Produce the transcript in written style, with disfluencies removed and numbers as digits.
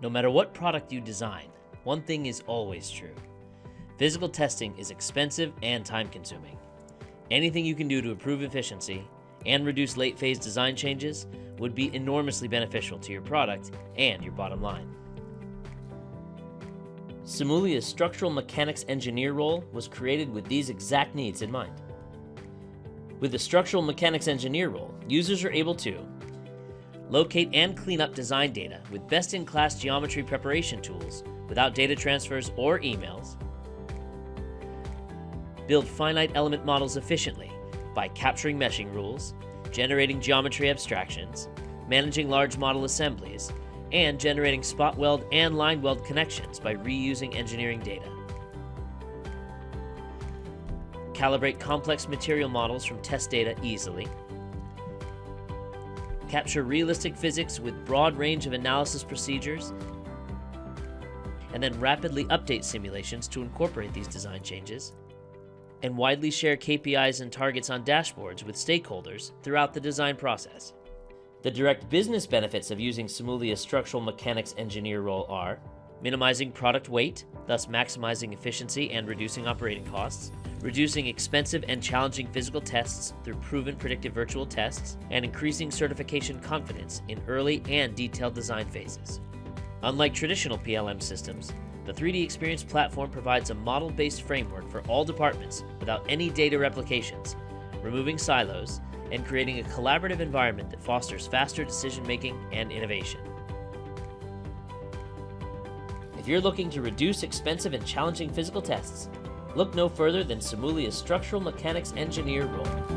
No matter what product you design, one thing is always true. Physical testing is expensive and time-consuming. Anything you can do to improve efficiency and reduce late-phase design changes would be enormously beneficial to your product and your bottom line. SIMULIA's structural mechanics engineer role was created with these exact needs in mind. With the structural mechanics engineer role, users are able to locate and clean up design data with best-in-class geometry preparation tools without data transfers or emails, build finite element models efficiently by capturing meshing rules, generating geometry abstractions, managing large model assemblies, and generating spot weld and line weld connections by reusing engineering data. Calibrate complex material models from test data easily. Capture realistic physics with broad range of analysis procedures, and then rapidly update simulations to incorporate these design changes, and widely share KPIs and targets on dashboards with stakeholders throughout the design process. The direct business benefits of using SIMULIA's structural mechanics engineer role are minimizing product weight, thus maximizing efficiency and reducing operating costs, reducing expensive and challenging physical tests through proven predictive virtual tests, and increasing certification confidence in early and detailed design phases. Unlike traditional PLM systems, the 3DEXPERIENCE platform provides a model-based framework for all departments without any data replications, removing silos, and creating a collaborative environment that fosters faster decision-making and innovation. If you're looking to reduce expensive and challenging physical tests, look no further than SIMULIA's structural mechanics engineer role.